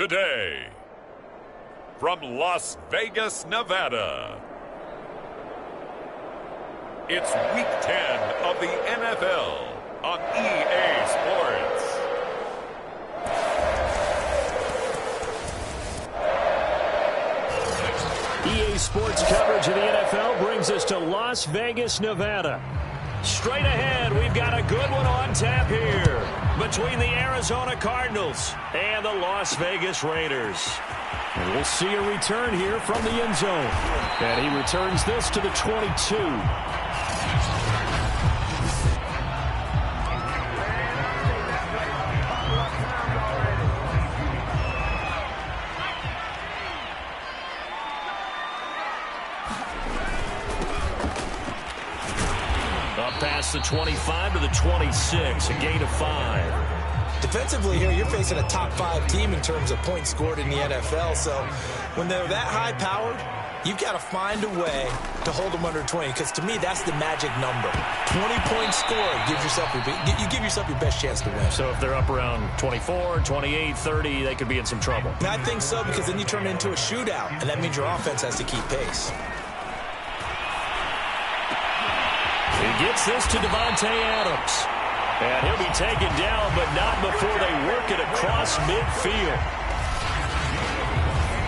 Today, from Las Vegas, Nevada, it's Week 10 of the NFL on EA Sports. EA Sports coverage of the NFL brings us to Las Vegas, Nevada. Straight ahead, we've got a good one on tap here between the Arizona Cardinals and the Las Vegas Raiders. And we'll see a return here from the end zone. And he returns this to the 22. Past the 25 to the 26, a gain of 5. Defensively here, you're facing a top 5 team in terms of points scored in the NFL. So when they're that high powered, you've got to find a way to hold them under 20. Because to me, that's the magic number. 20 points scored gives yourself you give yourself your best chance to win. So if they're up around 24, 28, 30, they could be in some trouble. And I think so, because then you turn it into a shootout, and that means your offense has to keep pace. He gets this to Davante Adams. And he'll be taken down, but not before they work it across midfield.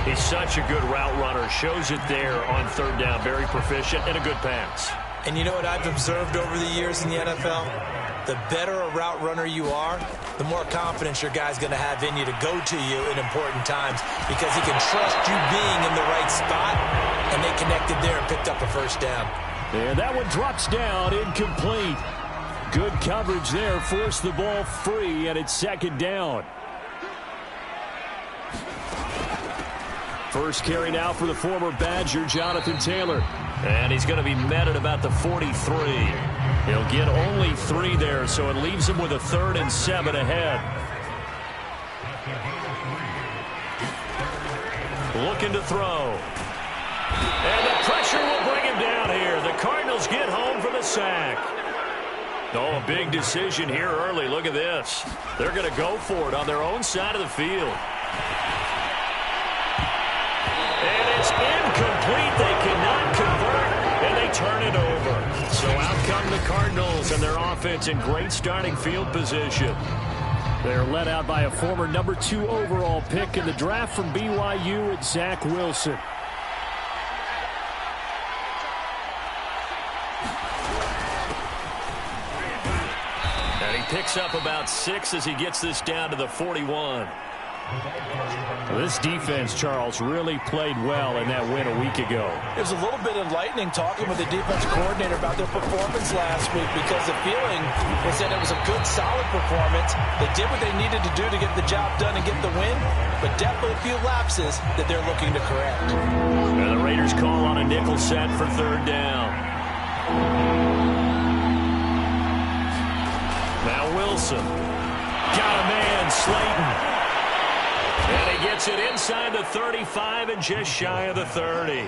He's such a good route runner. Shows it there on third down. Very proficient and a good pass. And you know what I've observed over the years in the NFL? The better a route runner you are, the more confidence your guy's going to have in you to go to you in important times, because he can trust you being in the right spot, and they connected there and picked up a first down. And that one drops down, incomplete. Good coverage there, forced the ball free, and it's second down. First carry now for the former Badger, Jonathan Taylor. And he's going to be met at about the 43. He'll get only 3 there, so it leaves him with a 3rd and 7 ahead. Looking to throw. And the pressure will bring him down here. The Cardinals get home for the sack. Oh, a big decision here early. Look at this. They're going to go for it on their own side of the field. And it's incomplete. They cannot convert, and they turn it over. So out come the Cardinals and their offense in great starting field position. They're led out by a former number 2 overall pick in the draft from BYU, at Zach Wilson. Picks up about 6 as he gets this down to the 41. This defense, Charles, really played well in that win a week ago. It was a little bit enlightening talking with the defense coordinator about their performance last week, because the feeling was that it was a good, solid performance. They did what they needed to do to get the job done and get the win, but definitely a few lapses that they're looking to correct. And the Raiders call on a nickel set for third down. Now Wilson. Got a man, Slayton. And he gets it inside the 35 and just shy of the 30.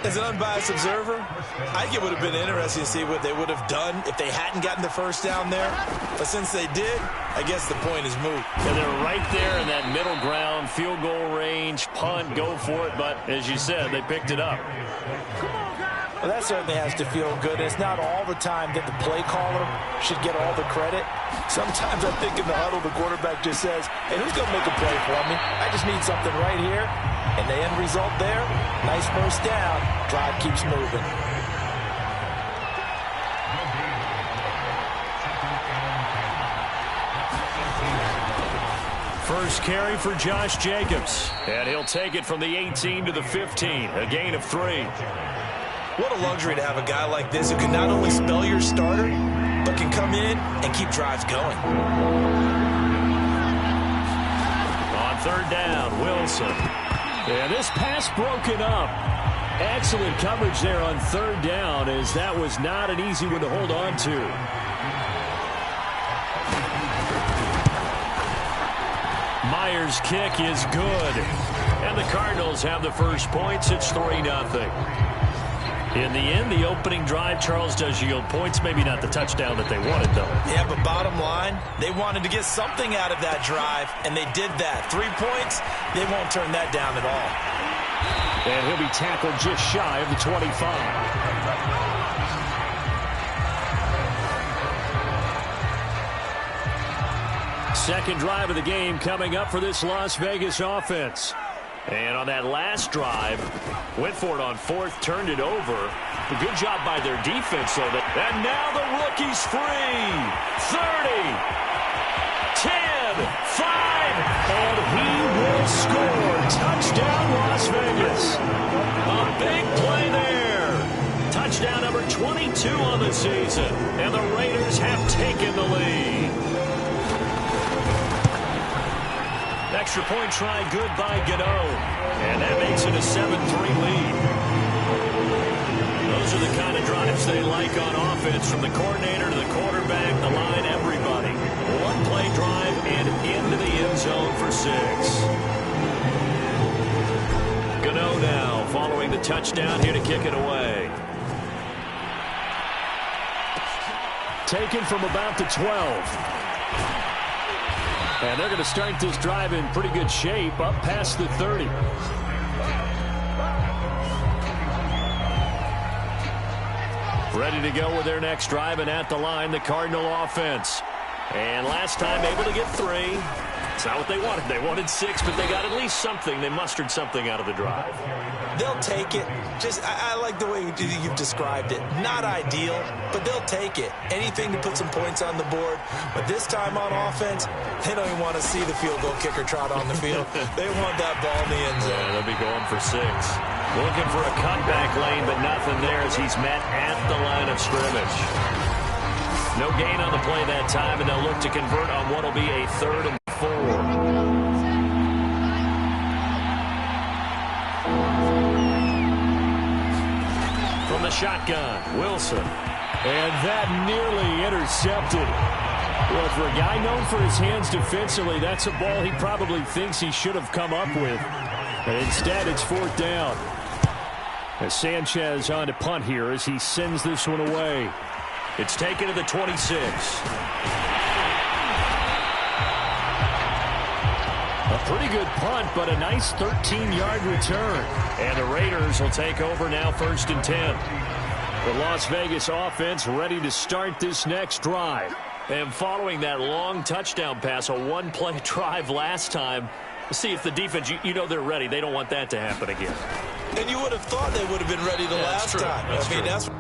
As an unbiased observer, I think it would have been interesting to see what they would have done if they hadn't gotten the first down there. But since they did, I guess the point is moot. And they're right there in that middle ground, field goal range, punt, go for it. But as you said, they picked it up. Well, that certainly has to feel good. It's not all the time that the play caller should get all the credit. Sometimes I think in the huddle, the quarterback just says, hey, who's going to make a play for me? I just need something right here. And the end result there, nice first down. Drive keeps moving. First carry for Josh Jacobs. And he'll take it from the 18 to the 15, a gain of 3. What a luxury to have a guy like this who can not only spell your starter, but can come in and keep drives going. On third down, Wilson. And this pass broken up. Excellent coverage there on third down, as that was not an easy one to hold on to. Myers' kick is good. And the Cardinals have the first points. It's 3-0. In the end, the opening drive, Charles, does yield points. Maybe not the touchdown that they wanted, though. Yeah, but bottom line, they wanted to get something out of that drive, and they did that. 3 points, they won't turn that down at all. And he'll be tackled just shy of the 25. Second drive of the game coming up for this Las Vegas offense. And on that last drive, went for it on fourth, turned it over. A good job by their defense, though. And now the rookie's free. 30, 10, 5, and he will score. Touchdown, Las Vegas. A big play there. Touchdown number 22 on the season. And the Raiders have taken the lead. Extra point try good by Gano. And that makes it a 7-3 lead. Those are the kind of drives they like on offense, from the coordinator to the quarterback, the line, everybody. One play drive and into the end zone for 6. Gano now following the touchdown here to kick it away. Taken from about the 12. And they're going to start this drive in pretty good shape, up past the 30. Ready to go with their next drive, and at the line, the Cardinal offense. And last time able to get 3. It's not what they wanted. They wanted 6, but they got at least something. They mustered something out of the drive. They'll take it. I like the way you've described it. Not ideal, but they'll take it. Anything to put some points on the board. But this time on offense, they don't even want to see the field goal kicker trot on the field. They want that ball in the end zone. Yeah, they'll be going for 6. Looking for a cutback lane, but nothing there as he's met at the line of scrimmage. No gain on the play that time, and they'll look to convert on what will be a 3rd and 4. From the shotgun, Wilson. And that nearly intercepted. Well, for a guy known for his hands defensively, that's a ball he probably thinks he should have come up with. But instead, it's 4th down. As Sanchez on to punt here as he sends this one away. It's taken to the 26. A pretty good punt, but a nice 13-yard return. And the Raiders will take over now, 1st and 10. The Las Vegas offense ready to start this next drive. And following that long touchdown pass, a one-play drive last time, see if the defense, you know they're ready. They don't want that to happen again. And you would have thought they would have been ready the last time. I mean, that's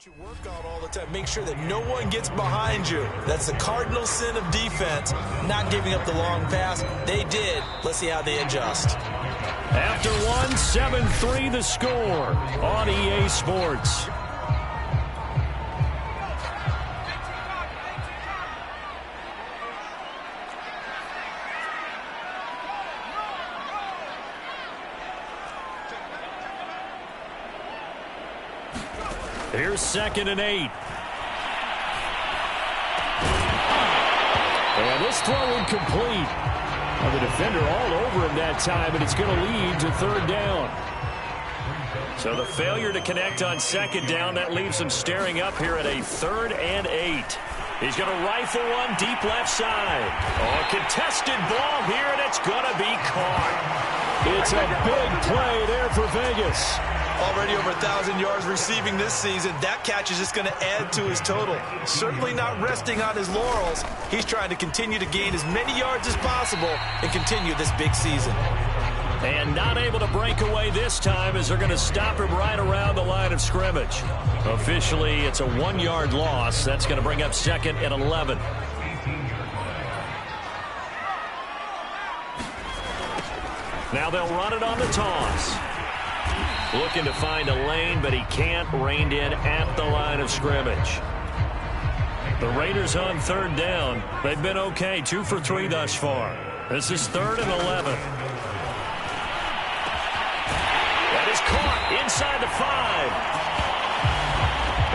You work on all the time. Make sure that no one gets behind you. That's the cardinal sin of defense, not giving up the long pass. They did. Let's see how they adjust. After one, 7-3 the score on EA Sports. Here's 2nd and 8. And this throw incomplete. Well, the defender all over him that time, and it's going to lead to 3rd down. So the failure to connect on 2nd down, that leaves him staring up here at a 3rd and 8. He's going to rifle one deep left side. Oh, contested ball here, and it's going to be caught. It's a big play there for Vegas. Already over 1,000 yards receiving this season. That catch is just going to add to his total. Certainly not resting on his laurels. He's trying to continue to gain as many yards as possible and continue this big season. And not able to break away this time as they're going to stop him right around the line of scrimmage. Officially, it's a 1-yard loss. That's going to bring up 2nd and 11. Now they'll run it on the toss. Looking to find a lane, but he can't. Reined in at the line of scrimmage. The Raiders on 3rd down. They've been okay, 2 for 3 thus far. This is 3rd and 11. That is caught inside the 5.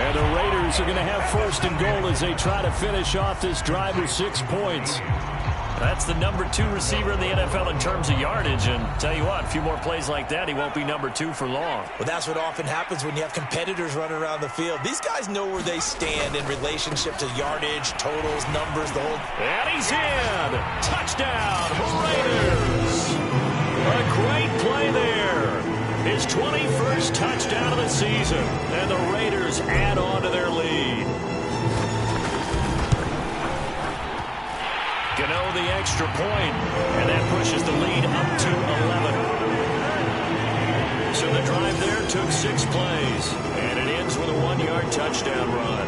And the Raiders are going to have 1st and goal as they try to finish off this drive with 6 points. That's the number 2 receiver in the NFL in terms of yardage. And tell you what, a few more plays like that, he won't be number 2 for long. Well, that's what often happens when you have competitors running around the field. These guys know where they stand in relationship to yardage, totals, numbers, the whole... And he's in! Touchdown, Raiders! A great play there. His 21st touchdown of the season. And the Raiders add on to their lead. Gano the extra point, and that pushes the lead up to 11. So the drive there took 6 plays, and it ends with a 1-yard touchdown run.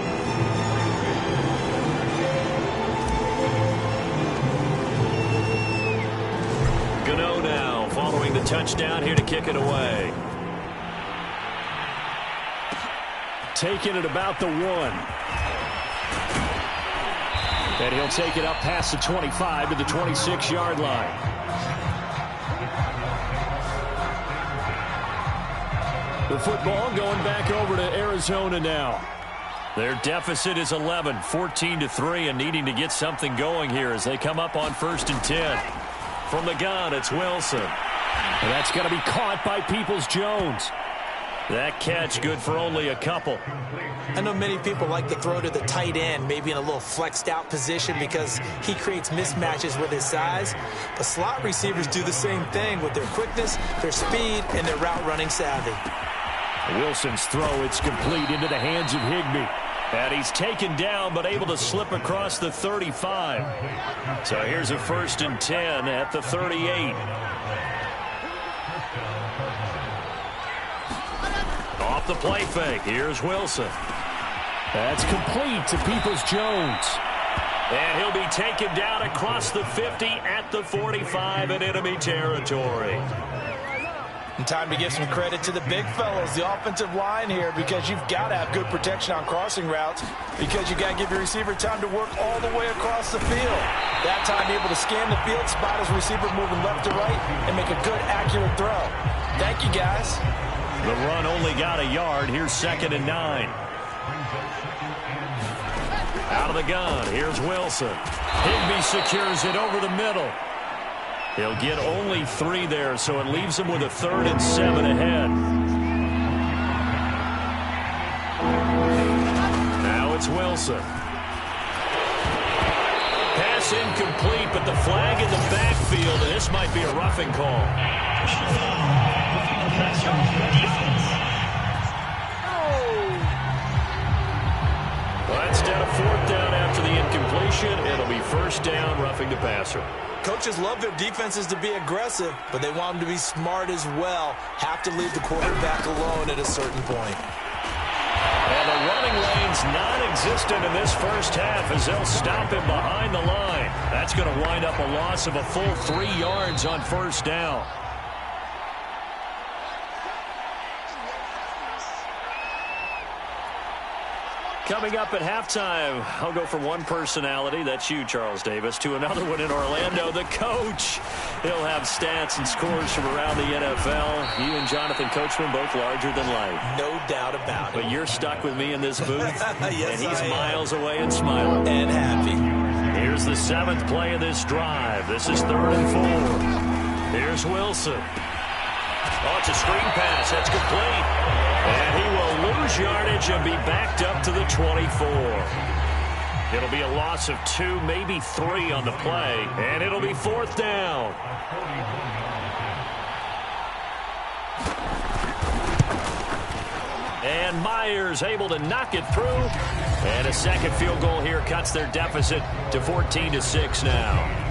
Gano now following the touchdown here to kick it away. Taking it about the 1. And he'll take it up past the 25 to the 26-yard line. The football going back over to Arizona now. Their deficit is 11, 14-3, and needing to get something going here as they come up on 1st and 10. From the gun, it's Wilson. And that's going to be caught by Peoples-Jones. That catch good for only a couple. I know many people like to throw to the tight end, maybe in a little flexed out position because he creates mismatches with his size. But slot receivers do the same thing with their quickness, their speed, and their route running savvy. Wilson's throw, it's complete into the hands of Higbee. And he's taken down but able to slip across the 35. So here's a 1st and 10 at the 38. Off the play fake. Here's Wilson. That's complete to Peoples-Jones. And he'll be taken down across the 50 at the 45 in enemy territory. And time to give some credit to the big fellows, the offensive line here, because you've got to have good protection on crossing routes because you got to give your receiver time to work all the way across the field. That time able to scan the field, spot his receiver moving left to right, and make a good, accurate throw. Thank you, guys. The run only got a yard. Here's 2nd and 9. Out of the gun. Here's Wilson. Higbee secures it over the middle. He'll get only 3 there, so it leaves him with a 3rd and 7 ahead. Now it's Wilson. Pass incomplete, but the flag in the backfield, and this might be a roughing call. Well, instead of 4th down after the incompletion, it'll be 1st down, roughing the passer. Coaches love their defenses to be aggressive, but they want them to be smart as well. Have to leave the quarterback alone at a certain point. And the running Offense non-existent in this first half as they'll stop him behind the line. That's going to wind up a loss of a full 3 yards on first down. Coming up at halftime, I'll go from one personality, that's you, Charles Davis, to another one in Orlando, the coach. He'll have stats and scores from around the NFL. You and Jonathan Coachman both larger than life. No doubt about it. But you're stuck with me in this booth, yes, and he's miles away and smiling. And happy. Here's the 7th play of this drive. This is 3rd and 4. Here's Wilson. Oh, it's a screen pass. That's complete. And he will lose yardage and be backed up to the 24. It'll be a loss of 2, maybe 3 on the play. And it'll be 4th down. And Myers able to knock it through. And a second field goal here cuts their deficit to 14-6 now.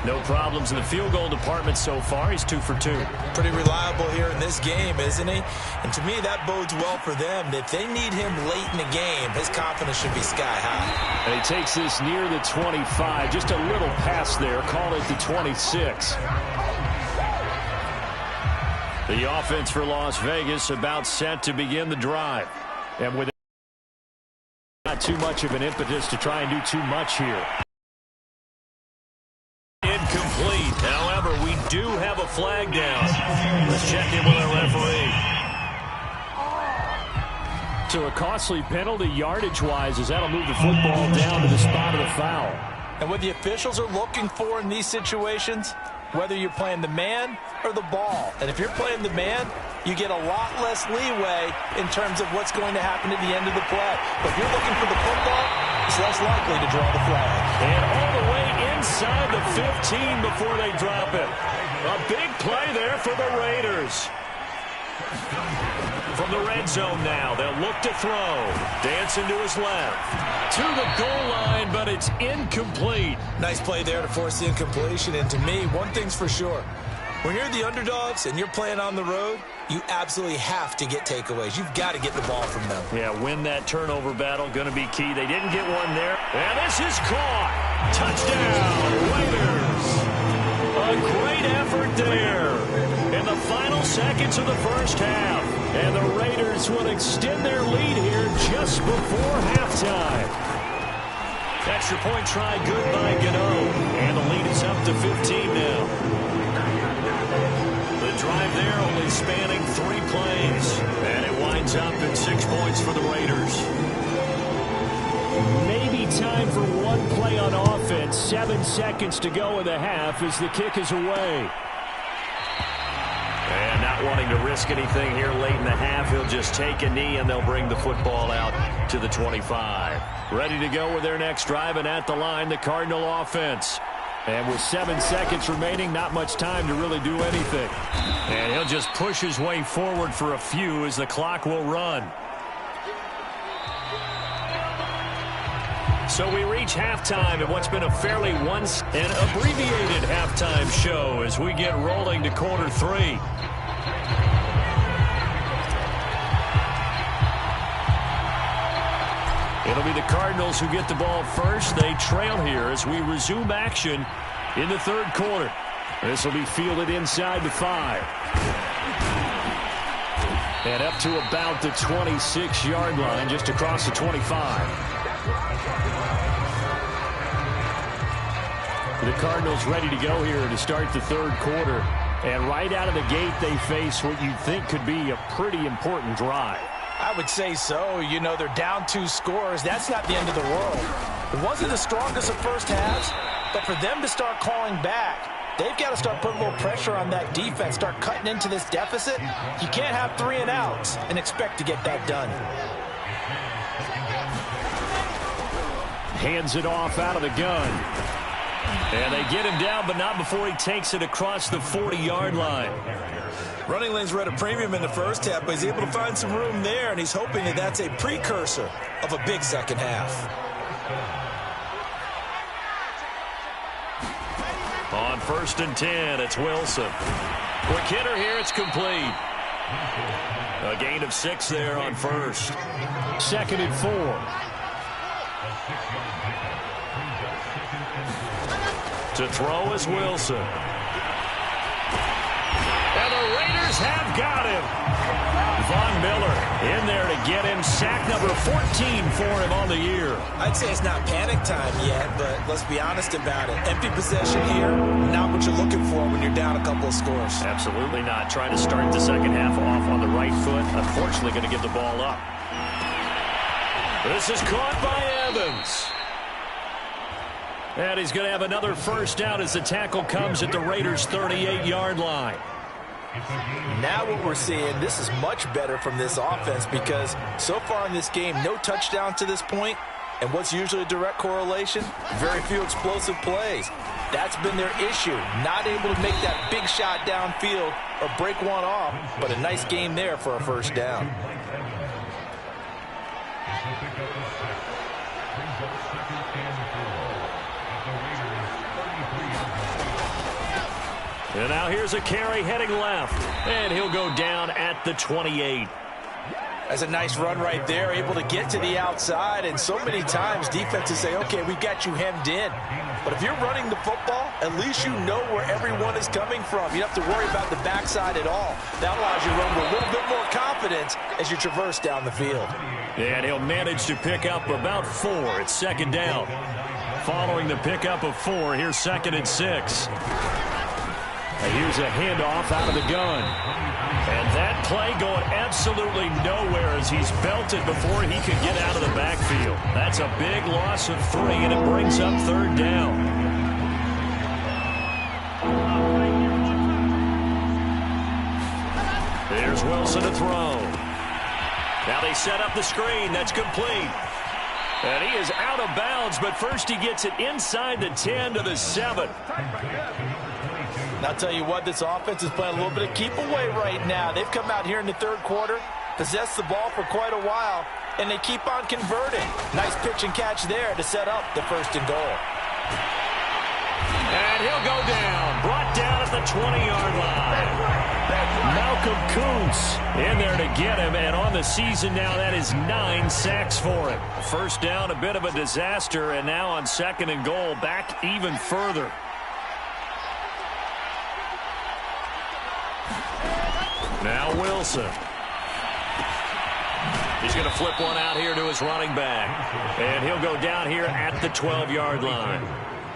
No problems in the field goal department so far. He's 2 for 2. Pretty reliable here in this game, isn't he? And to me, that bodes well for them. If they need him late in the game, his confidence should be sky high. And he takes this near the 25. Just a little pass there. Call it the 26. The offense for Las Vegas about set to begin the drive. And with not too much of an impetus to try and do too much here. Incomplete. However, we do have a flag down. Let's check in with our referee. So a costly penalty yardage-wise as that'll move the football down to the spot of the foul. And what the officials are looking for in these situations, whether you're playing the man or the ball. And if you're playing the man, you get a lot less leeway in terms of what's going to happen at the end of the play. But if you're looking for the football, it's less likely to draw the flag. And all the way inside the 15 before they drop it. A big play there for the Raiders. From the red zone now, they'll look to throw. Dancing to his left. To the goal line, but it's incomplete. Nice play there to force the incompletion. And to me, one thing's for sure. When you're the underdogs and you're playing on the road, you absolutely have to get takeaways. You've got to get the ball from them. Yeah, win that turnover battle. Going to be key. They didn't get one there. And this is caught. Touchdown, Raiders. A great effort there in the final seconds of the first half. And the Raiders will extend their lead here just before halftime. Extra point try good by Gano. And the lead is up to 15 now. The drive there only spanning 3 plays. And it winds up at 6 points for the Raiders. Maybe time for one play on offense. 7 seconds to go in the half as the kick is away. And not wanting to risk anything here late in the half, he'll just take a knee and they'll bring the football out to the 25. Ready to go with their next drive, and at the line, the Cardinal offense. And with 7 seconds remaining, not much time to really do anything. And he'll just push his way forward for a few as the clock will run. So we reach halftime in what's been a fairly and abbreviated halftime show as we get rolling to quarter 3. It'll be the Cardinals who get the ball first. They trail here as we resume action in the 3rd quarter. This will be fielded inside the 5. And up to about the 26-yard line, just across the 25. The Cardinals ready to go here to start the 3rd quarter. And right out of the gate, they face what you'd think could be a pretty important drive. I would say so. You know, they're down 2 scores. That's not the end of the world. It wasn't the strongest of first halves, but for them to start calling back, they've got to start putting a little pressure on that defense, start cutting into this deficit. You can't have 3 and outs and expect to get that done. Hands it off out of the gun. And they get him down, but not before he takes it across the 40-yard line. Running lanes were at a premium in the first half, but he's able to find some room there, and he's hoping that that's a precursor of a big second half. On 1st and 10, it's Wilson. Quick hitter here, it's complete. A gain of 6 there on 1st. 2nd and 4. To throw is Wilson. And the Raiders have got him. Von Miller in there to get him. Sack number 14 for him on the year. I'd say it's not panic time yet, but let's be honest about it. Empty possession here, not what you're looking for when you're down a couple of scores. Absolutely not. Trying to start the second half off on the right foot. Unfortunately, going to give the ball up. This is caught by Evans. And he's going to have another first down as the tackle comes at the Raiders' 38-yard line. Now what we're seeing, this is much better from this offense because so far in this game, no touchdown to this point, and what's usually a direct correlation? Very few explosive plays. That's been their issue, not able to make that big shot downfield or break one off, but a nice game there for a first down. And now here's a carry heading left. And he'll go down at the 28. That's a nice run right there, able to get to the outside. And so many times defenses say, okay, we got you hemmed in. But if you're running the football, at least you know where everyone is coming from. You don't have to worry about the backside at all. That allows you to run with a little bit more confidence as you traverse down the field. And he'll manage to pick up about 4. It's second down. Following the pickup of 4, here's 2nd and 6. And here's a handoff out of the gun. And that play going absolutely nowhere as he's belted before he could get out of the backfield. That's a big loss of 3, and it brings up 3rd down. There's Wilson to throw. Now they set up the screen. That's complete. And he is out of bounds, but first he gets it inside the 10 to the 7. And I'll tell you what, this offense is playing a little bit of keep away right now. They've come out here in the 3rd quarter, possessed the ball for quite a while, and they keep on converting. Nice pitch and catch there to set up the 1st and goal. And he'll go down, brought down at the 20-yard line. Malcolm Kuntz in there to get him, and on the season now, that is 9 sacks for him. First down, a bit of a disaster, and now on 2nd and goal, back even further. Now Wilson. He's going to flip one out here to his running back. And he'll go down here at the 12-yard line.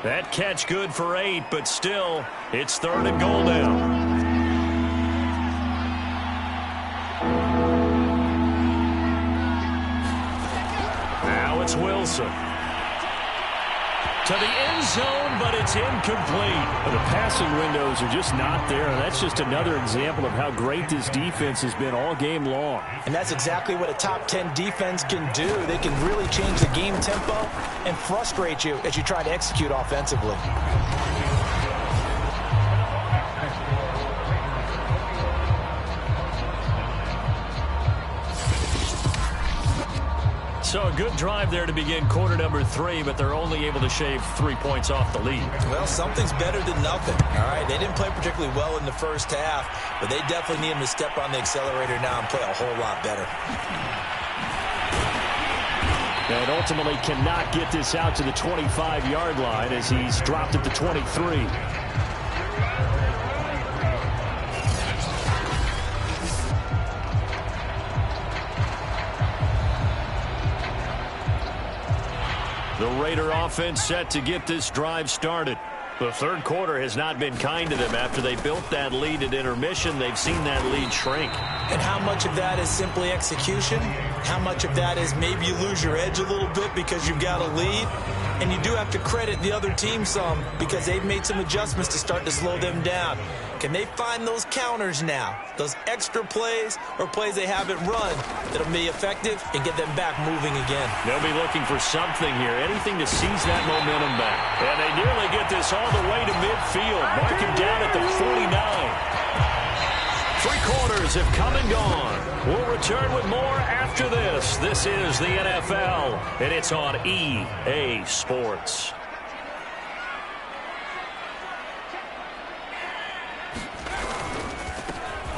That catch good for 8, but still, it's 3rd and goal now. Now it's Wilson. To the end zone, but it's incomplete. The passing windows are just not there. That's just another example of how great this defense has been all game long. And that's exactly what a top 10 defense can do. They can really change the game tempo and frustrate you as you try to execute offensively. So a good drive there to begin quarter number 3, but they're only able to shave 3 points off the lead. Well, something's better than nothing. All right, they didn't play particularly well in the first half, but they definitely need him to step on the accelerator now and play a whole lot better. And ultimately cannot get this out to the 25-yard line as he's dropped at the 23. The Raider offense set to get this drive started. The 3rd quarter has not been kind to them. After they built that lead at intermission, they've seen that lead shrink. And how much of that is simply execution? How much of that is maybe you lose your edge a little bit because you've got a lead? And you do have to credit the other team some because they've made some adjustments to start to slow them down. Can they find those counters now, those extra plays or plays they haven't run that'll be effective and get them back moving again? They'll be looking for something here, anything to seize that momentum back. And they nearly get this all the way to midfield. Mark him down at the 49. 3 quarters have come and gone. We'll return with more after this. This is the NFL, and it's on EA Sports.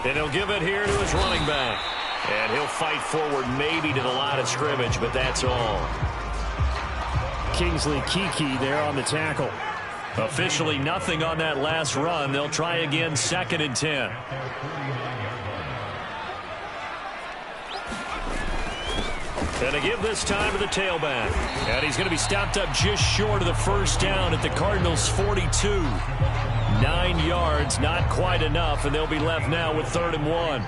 And he'll give it here to his running back. And he'll fight forward maybe to the line of scrimmage, but that's all. Kingsley Kiki there on the tackle. Officially nothing on that last run. They'll try again, 2nd and 10. And a give this time to the tailback. And he's going to be stopped up just short of the first down at the Cardinals' 42. 9 yards, not quite enough, and they'll be left now with 3rd and 1.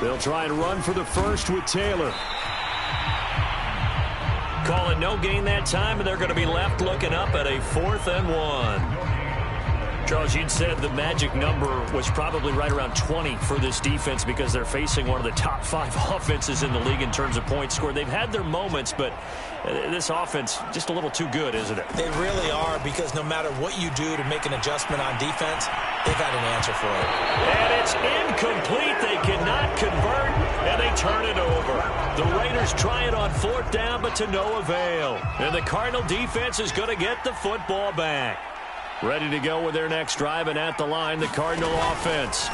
They'll try and run for the first with Taylor. Call it no gain that time, and they're going to be left looking up at a 4th and 1. Charles, you'd said the magic number was probably right around 20 for this defense because they're facing one of the top 5 offenses in the league in terms of points scored. They've had their moments, but this offense just a little too good, isn't it? They really are, because no matter what you do to make an adjustment on defense, they've had an answer for it. And it's incomplete. They cannot convert, and they turn it over. The Raiders try it on 4th down, but to no avail. And the Cardinal defense is going to get the football back. Ready to go with their next drive, and at the line, the Cardinal offense.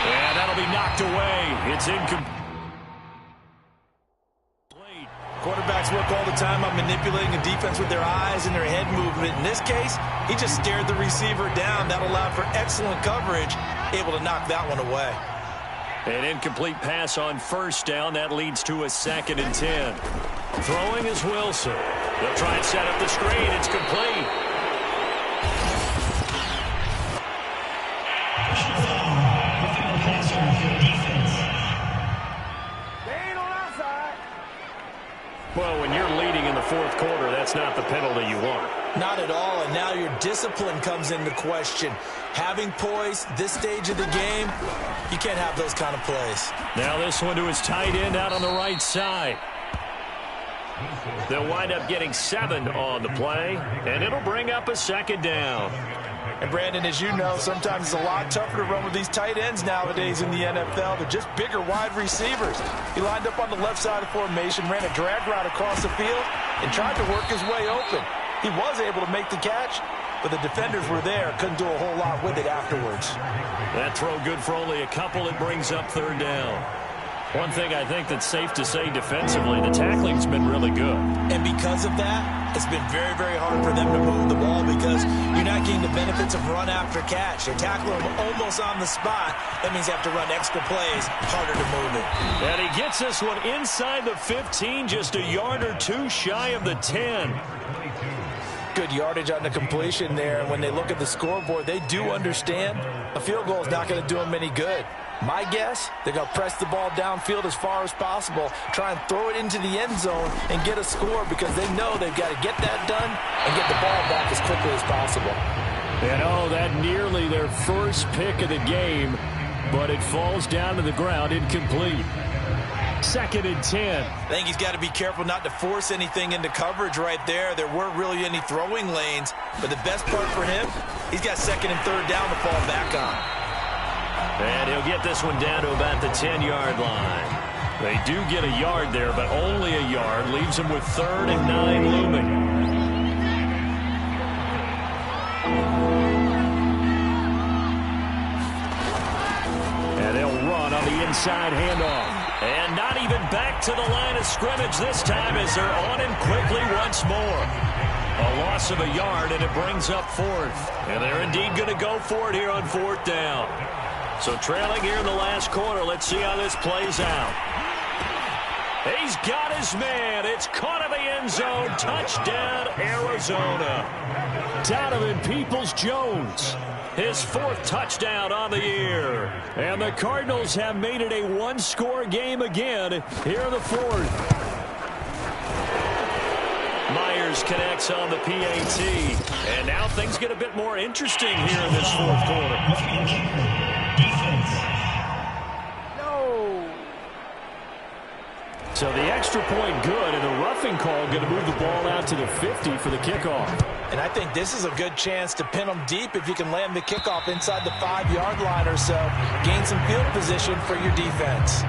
And that'll be knocked away. It's incomplete. Quarterbacks work all the time on manipulating a defense with their eyes and their head movement. In this case, he just stared the receiver down. That allowed for excellent coverage, able to knock that one away. An incomplete pass on 1st down. That leads to a 2nd and 10. Throwing is Wilson. They'll try and set up the screen. It's complete. Well, when you're leading in the 4th quarter, that's not the penalty you want. Not at all, and now your discipline comes into question. Having poise this stage of the game, you can't have those kind of plays. Now this one to his tight end out on the right side. They'll wind up getting 7 on the play, and it'll bring up a 2nd down. And, Brandon, as you know, sometimes it's a lot tougher to run with these tight ends nowadays in the NFL. They're just bigger wide receivers. He lined up on the left side of the formation, ran a drag route across the field, and tried to work his way open. He was able to make the catch, but the defenders were there, couldn't do a whole lot with it afterwards. That throw good for only a couple. It brings up 3rd down. One thing I think that's safe to say defensively, the tackling's been really good. And because of that, it's been very, very hard for them to move the ball because you're not getting the benefits of run after catch. They tackle him almost on the spot. That means you have to run extra plays, harder to move it. And he gets this one inside the 15, just a yard or 2 shy of the 10. Good yardage on the completion there. And when they look at the scoreboard, they do understand a field goal is not going to do them any good. My guess, they're going to press the ball downfield as far as possible, try and throw it into the end zone and get a score because they know they've got to get that done and get the ball back as quickly as possible. And oh, that nearly their first pick of the game, but it falls down to the ground incomplete. 2nd and 10. I think he's got to be careful not to force anything into coverage right there. There weren't really any throwing lanes, but the best part for him, he's got 2nd and 3rd down to fall back on. And he'll get this one down to about the 10-yard line. They do get a yard there, but only a yard. Leaves them with 3rd and 9 looming. And they'll run on the inside handoff. And not even back to the line of scrimmage this time as they're on him quickly once more. A loss of a yard, and it brings up 4th. And they're indeed going to go for it here on 4th down. So trailing here in the last quarter, let's see how this plays out. He's got his man. It's caught in the end zone. Touchdown, Arizona. Donovan Peoples-Jones. His 4th touchdown on the year. And the Cardinals have made it a 1-score game again here in the 4th. Myers connects on the PAT. And now things get a bit more interesting here in this 4th quarter. So the extra point good, and the roughing call going to move the ball out to the 50 for the kickoff. And I think this is a good chance to pin them deep if you can land the kickoff inside the 5-yard line or so. Gain some field position for your defense.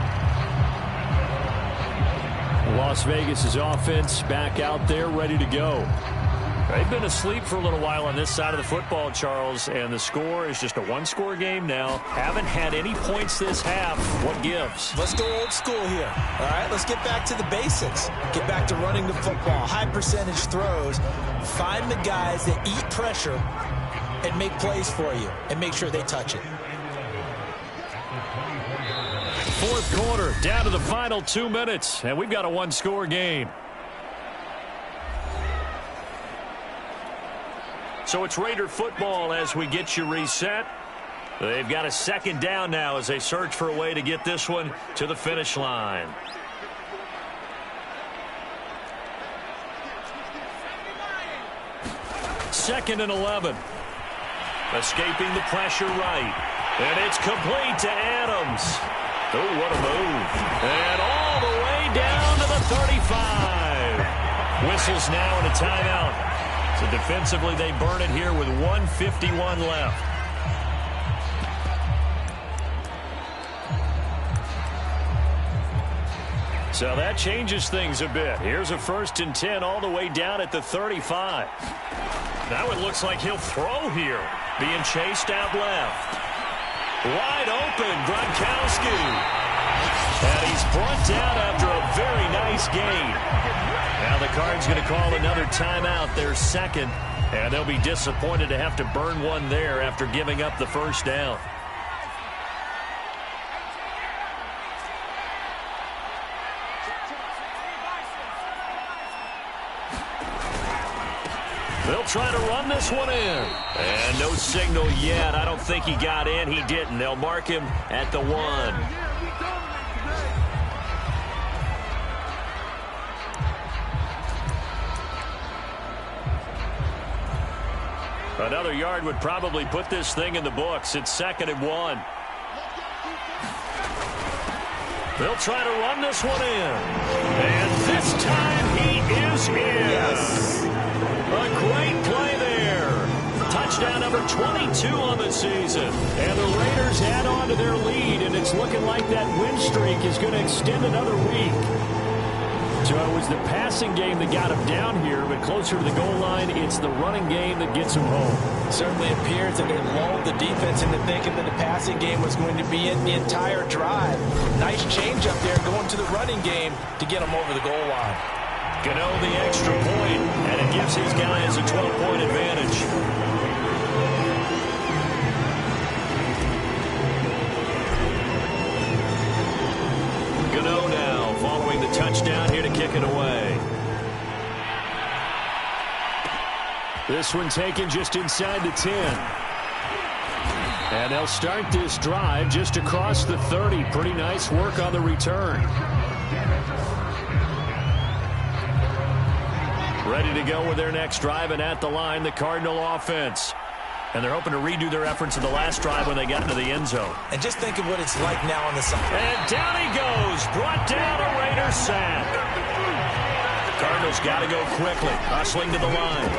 Las Vegas' offense back out there ready to go. They've been asleep for a little while on this side of the football, Charles, and the score is just a one-score game now. Haven't had any points this half. What gives? Let's go old school here. All right, let's get back to the basics. Get back to running the football, high percentage throws. Find the guys that eat pressure and make plays for you and make sure they touch it. Fourth quarter, down to the final 2 minutes, and we've got a one-score game. So it's Raider football as we get you reset. They've got a second down now as they search for a way to get this one to the finish line. Second and 11. Escaping the pressure right. And it's complete to Adams. Oh, what a move. And all the way down to the 35. Whistles now and a timeout. So defensively, they burn it here with 1:51 left. So that changes things a bit. Here's a 1st and 10 all the way down at the 35. Now it looks like he'll throw here. Being chased out left. Wide open, Gronkowski. And he's brought down after a very nice gain. Now the Cards going to call another timeout, their second, and they'll be disappointed to have to burn one there after giving up the first down. They'll try to run this one in. And no signal yet. I don't think he got in. He didn't. They'll mark him at the 1. Another yard would probably put this thing in the books. It's 2nd and 1. They'll try to run this one in. And this time he is in. Yes. A great play there. Touchdown number 22 on the season. And the Raiders add on to their lead, and it's looking like that win streak is going to extend another week. So it was the passing game that got him down here, but closer to the goal line, it's the running game that gets him home. Certainly appears that they lulled the defense into thinking that the passing game was going to be in the entire drive. Nice change up there going to the running game to get him over the goal line. Gano the extra point, and it gives his guys a 12-point advantage. Gano now following the touchdown here to kick it away. This one taken just inside the 10. And they'll start this drive just across the 30. Pretty nice work on the return. Ready to go with their next drive, and at the line, the Cardinal offense. And they're hoping to redo their efforts in the last drive when they got into the end zone. And just think of what it's like now on the side. And down he goes. Brought down a Raider sack. Cardinals got to go quickly. Hustling to the line.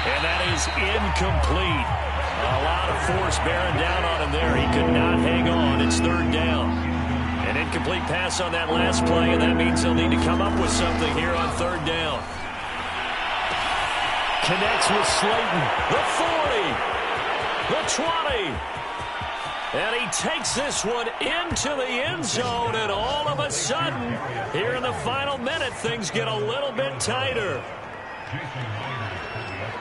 And that is incomplete. A lot of force bearing down on him there. He could not hang on. It's 3rd down. An incomplete pass on that last play, and that means they'll need to come up with something here on 3rd down. Connects with Slayton. The 40. The 20. And he takes this one into the end zone, and all of a sudden, here in the final minute, things get a little bit tighter.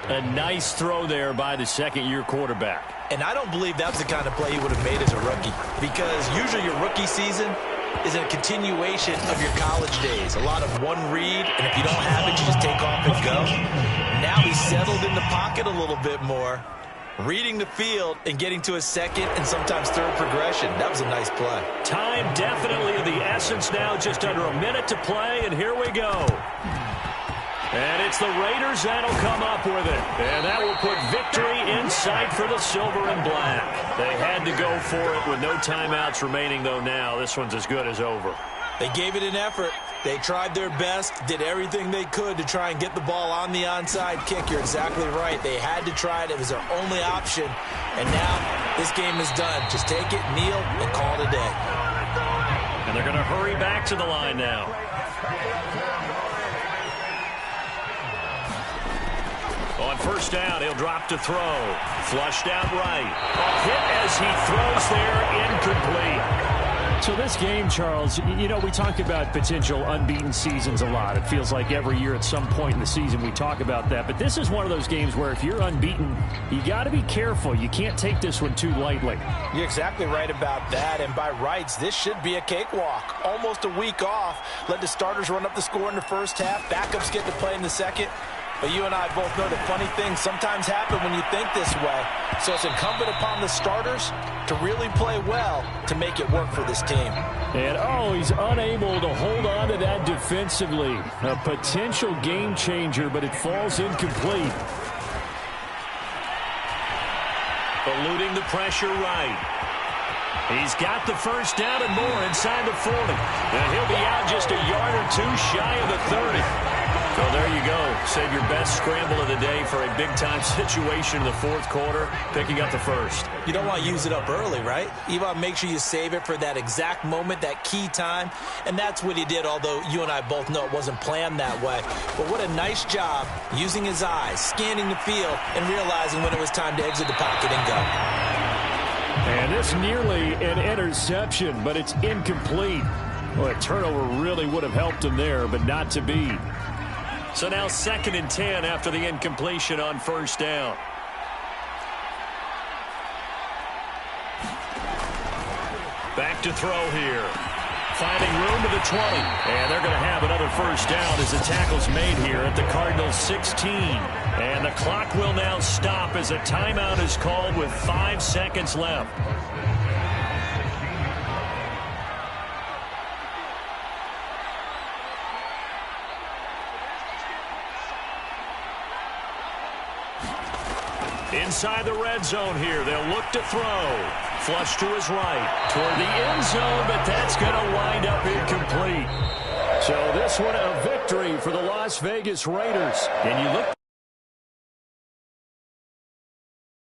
A nice throw there by the second-year quarterback. And I don't believe that was the kind of play he would have made as a rookie, because usually your rookie season is a continuation of your college days. A lot of one read, and if you don't have it, you just take off and go. Now he's settled in the pocket a little bit more, reading the field and getting to his second and sometimes third progression. That was a nice play. Time definitely of the essence now, just under a minute to play, and here we go. And it's the Raiders that'll come up with it. And that will put victory in sight for the silver and black. They had to go for it with no timeouts remaining, though now. This one's as good as over. They gave it an effort. They tried their best, did everything they could to try and get the ball on the onside kick. You're exactly right. They had to try it. It was their only option. And now this game is done. Just take it, kneel, and call it a day. And they're going to hurry back to the line now. On first down, he'll drop to throw. Flushed out right. A hit as he throws there, incomplete. So this game, Charles, you know, we talk about potential unbeaten seasons a lot. It feels like every year at some point in the season we talk about that. But this is one of those games where if you're unbeaten, you got to be careful. You can't take this one too lightly. You're exactly right about that. And by rights, this should be a cakewalk. Almost a week off. Let the starters run up the score in the first half. Backups get to play in the second. But you and I both know the funny things sometimes happen when you think this way. So it's incumbent upon the starters to really play well to make it work for this team. And, oh, he's unable to hold on to that defensively. A potential game changer, but it falls incomplete. Eluding the pressure right. He's got the first down and more inside the 40. And he'll be out just a yard or two shy of the 30. Well, there you go. Save your best scramble of the day for a big-time situation in the fourth quarter, picking up the first. You don't want to use it up early, right? You want to make sure you save it for that exact moment, that key time. And that's what he did, although you and I both know it wasn't planned that way. But what a nice job using his eyes, scanning the field, and realizing when it was time to exit the pocket and go. And this nearly an interception, but it's incomplete. Well, a turnover really would have helped him there, but not to be. So now 2nd and 10 after the incompletion on first down. Back to throw here. Finding room to the 20. And they're going to have another first down as the tackle's made here at the Cardinals' 16. And the clock will now stop as a timeout is called with 5 seconds left. Inside the red zone here, they'll look to throw. Flush to his right, toward the end zone, but that's going to wind up incomplete. So this one a victory for the Las Vegas Raiders. And you look